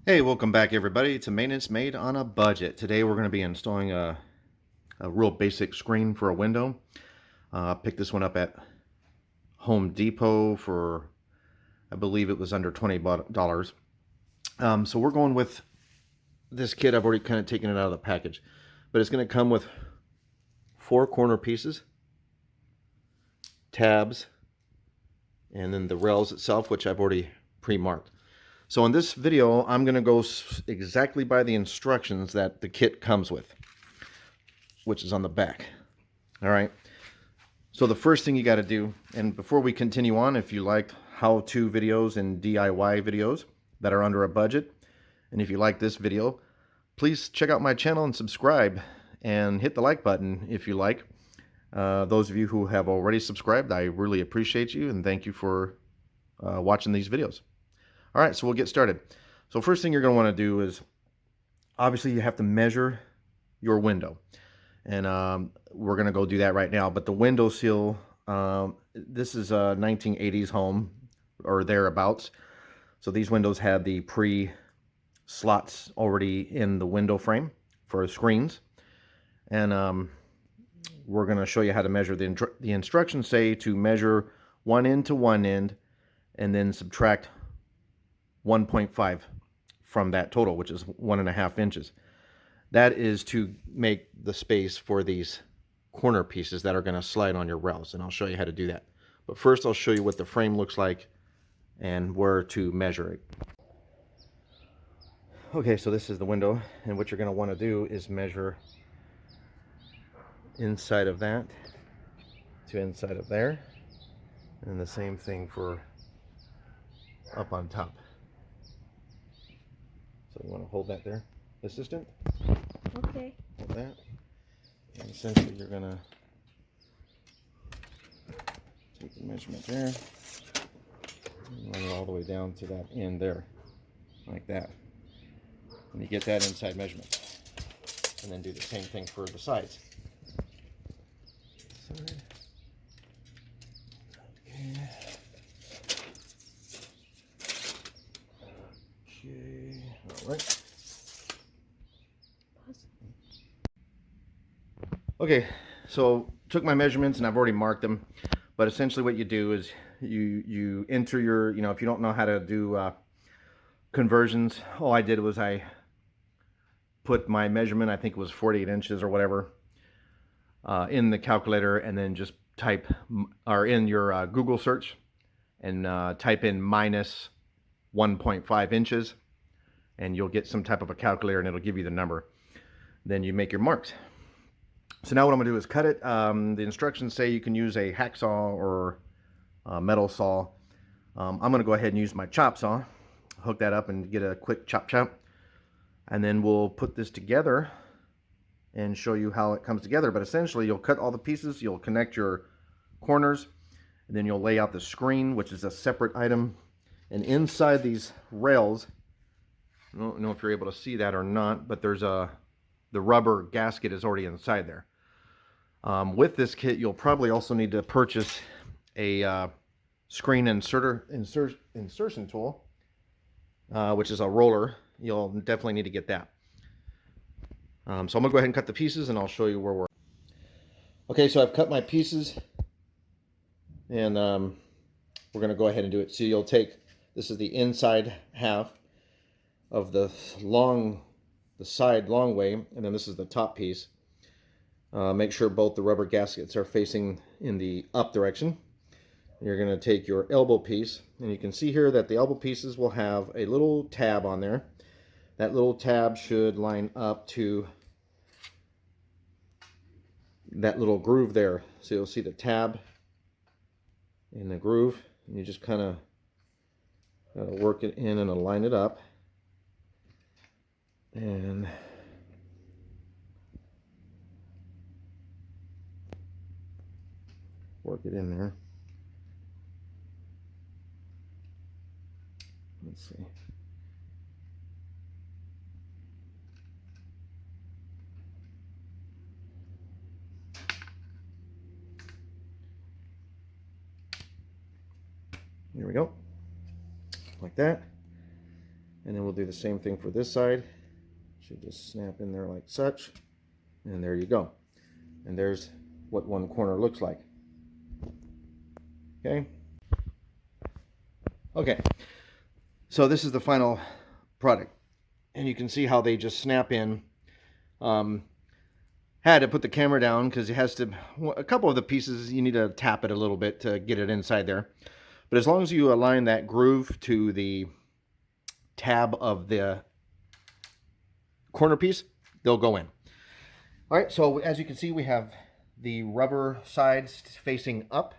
Hey, welcome back everybody to Maintenance Made on a Budget. Today we're going to be installing a real basic screen for a window. I picked this one up at Home Depot for, I believe it was under $20. So we're going with this kit. I've already kind of taken it out of the package, but it's going to come with 4 corner pieces, tabs, and then the rails itself, which I've already pre-marked. So in this video, I'm going to go exactly by the instructions that the kit comes with, which is on the back. All right. So the first thing you got to do, and before we continue on, if you like how-to videos and DIY videos that are under a budget, and if you like this video, please check out my channel and subscribe and hit the like button if you like. Those of you who have already subscribed, I really appreciate you and thank you for watching these videos. All right, so we'll get started. So first thing you're going to want to do is, obviously you have to measure your window. And we're going to go do that right now. But the window sill, this is a 1980s home or thereabouts. So these windows had the pre-slots already in the window frame for screens. And we're going to show you how to measure. The instructions say to measure one end to one end and then subtract 1.5 from that total, which is 1.5 inches. That is to make the space for these corner pieces that are going to slide on your rails, and I'll show you how to do that. But first I'll show you what the frame looks like and where to measure it. Okay, so this is the window, and what you're going to want to do is measure inside of that to inside of there, and the same thing for up on top. So you want to hold that there, assistant? Okay. Hold that. And essentially you're going to take the measurement there and run it all the way down to that end there, like that. And you get that inside measurement. And then do the same thing for the sides. Side. Okay. Okay. All right. Okay, so took my measurements and I've already marked them, but essentially what you do is you enter your, if you don't know how to do conversions, all I did was I put my measurement, I think it was 48 inches or whatever, in the calculator, and then just type, or in your Google search, and type in minus 1.5 inches, and you'll get some type of a calculator and it'll give you the number. Then you make your marks. So now what I'm going to do is cut it. The instructions say you can use a hacksaw or a metal saw. I'm going to go ahead and use my chop saw, hook that up and get a quick chop chop. And then we'll put this together and show you how it comes together. But essentially you'll cut all the pieces, you'll connect your corners, and then you'll lay out the screen, which is a separate item. And inside these rails, I don't know if you're able to see that or not, but there's the rubber gasket is already inside there. With this kit, you'll probably also need to purchase a screen insertion tool, which is a roller. You'll definitely need to get that. So I'm going to go ahead and cut the pieces, and I'll show you where we're. Okay, so I've cut my pieces, and we're going to go ahead and do it. So you'll take, this is the inside half of the side long way, and then this is the top piece. Make sure both the rubber gaskets are facing in the up direction. You're going to take your elbow piece, and you can see here that the elbow pieces will have a little tab on there. That little tab should line up to that little groove there. So you'll see the tab in the groove, and you just kind of work it in and align it up. And work it in there. Let's see. There we go. Like that. And then we'll do the same thing for this side. Should just snap in there like such. And there you go. And there's what one corner looks like. Okay. Okay. So this is the final product. And you can see how they just snap in. Had to put the camera down because it has to, a couple of the pieces you need to tap it a little bit to get it inside there. But as long as you align that groove to the tab of the corner piece, they'll go in. All right, so as you can see, we have the rubber sides facing up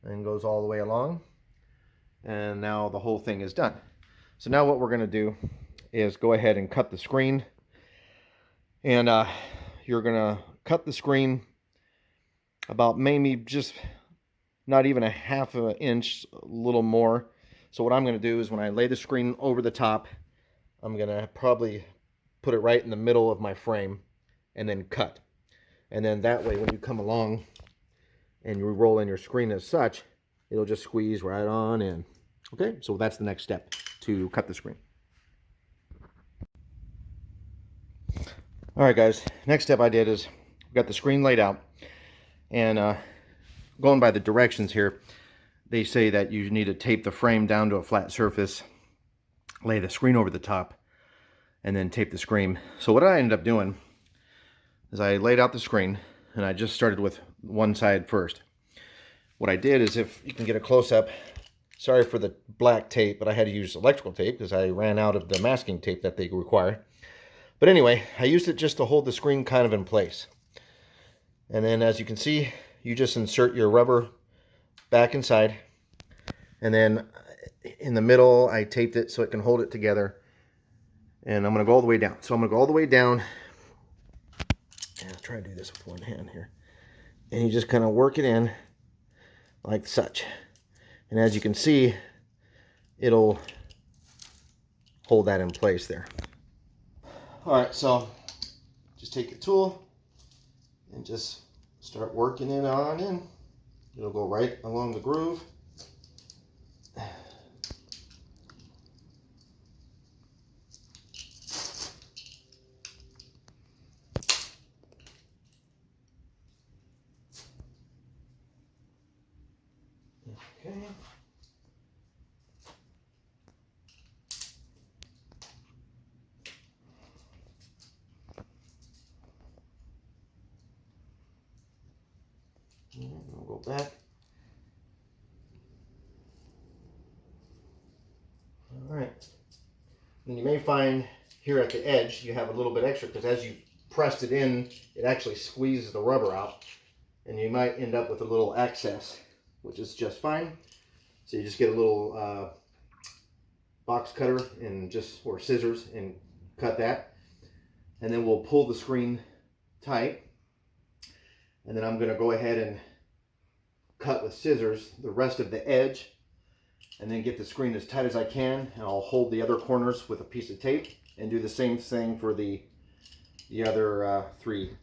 and goes all the way along. And now the whole thing is done. So now what we're going to do is go ahead and cut the screen. And you're going to cut the screen about maybe just not even a half an inch, a little more. So what I'm going to do is when I lay the screen over the top, I'm going to probably put it right in the middle of my frame and then cut. And then that way when you come along and you roll in your screen as such, it'll just squeeze right on in. Okay, so that's the next step to cut the screen. All right, guys, next step I did is got the screen laid out, and going by the directions here, they say that you need to tape the frame down to a flat surface, lay the screen over the top, and then tape the screen. So what I ended up doing is I laid out the screen, and I just started with one side first. What I did is, if you can get a close-up, sorry for the black tape, but I had to use electrical tape because I ran out of the masking tape that they require. But anyway, I used it just to hold the screen kind of in place. And then as you can see, you just insert your rubber back inside. And then in the middle, I taped it so it can hold it together. And I'm going to go all the way down. So I'm going to go all the way down. And I'll try to do this with one hand here. And you just kind of work it in like such. And as you can see, it'll hold that in place there. All right, so just take your tool and just start working it on in. It'll go right along the groove. Okay. We'll go back. All right. And you may find here at the edge you have a little bit extra because as you pressed it in, it actually squeezes the rubber out, and you might end up with a little excess, which is just fine. So you just get a little box cutter and or scissors and cut that, and then we'll pull the screen tight. And then I'm going to go ahead and cut with scissors the rest of the edge, and then get the screen as tight as I can, and I'll hold the other corners with a piece of tape and do the same thing for the other three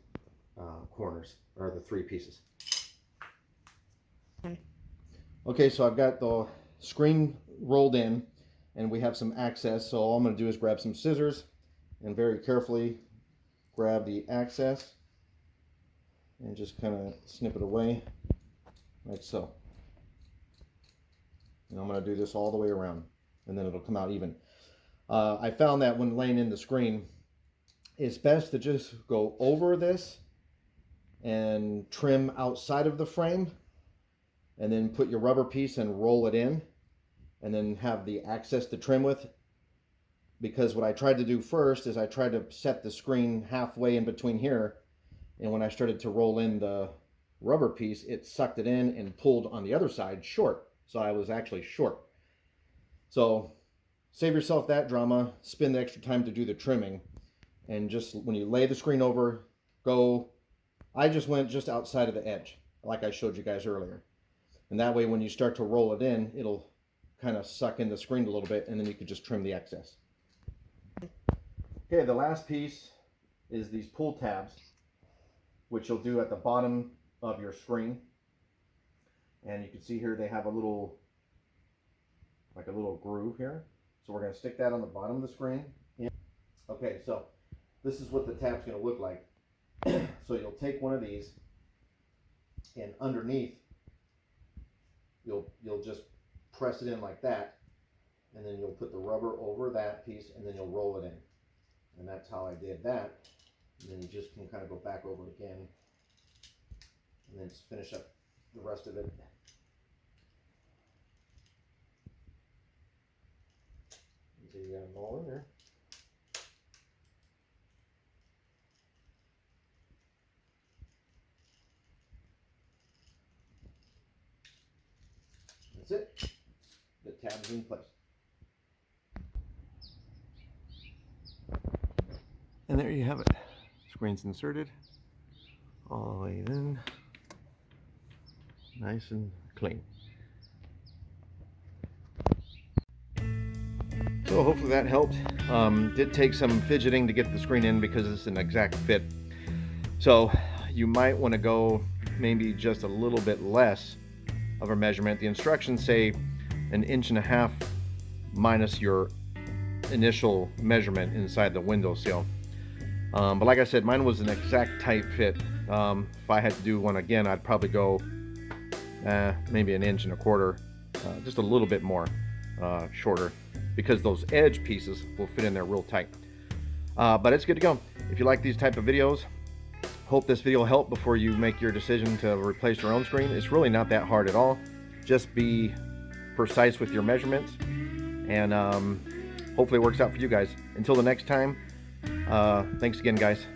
corners, or the three pieces. Okay, so I've got the screen rolled in and we have some access, so all I'm going to do is grab some scissors and very carefully grab the access and just kind of snip it away like so. And I'm going to do this all the way around, and then it'll come out even. I found that when laying in the screen, it's best to just go over this and trim outside of the frame, and then put your rubber piece and roll it in, and then have the access to trim with. Because what I tried to do first is I tried to set the screen halfway in between here, and when I started to roll in the rubber piece, it sucked it in and pulled on the other side short. So I was actually short. So save yourself that drama, spend the extra time to do the trimming, and just when you lay the screen over, I just went just outside of the edge, like I showed you guys earlier. And that way when you start to roll it in, it'll kind of suck in the screen a little bit, and then you can just trim the excess. Okay, the last piece is these pull tabs, which you'll do at the bottom of your screen. And you can see here they have like a little groove here. So we're going to stick that on the bottom of the screen. Okay, so this is what the tab's going to look like. So you'll take one of these, and underneath you'll just press it in like that, and then you'll put the rubber over that piece, and then you'll roll it in. And that's how I did that. And then you just can kind of go back over it again, and then just finish up the rest of it. The roll in there. That's it. The tab's in place. And there you have it. Screen's inserted. All the way in. Nice and clean. So hopefully that helped. Did take some fidgeting to get the screen in because it's an exact fit. So you might want to go maybe just a little bit less of a measurement. The instructions say 1.5 inches minus your initial measurement inside the windowsill. But like I said, mine was an exact tight fit. If I had to do one again, I'd probably go maybe 1.25 inches, just a little bit more shorter, because those edge pieces will fit in there real tight. But it's good to go. If you like these type of videos, hope this video helped before you make your decision to replace your own screen. It's really not that hard at all. Just be precise with your measurements, and hopefully it works out for you guys. Until the next time, thanks again, guys.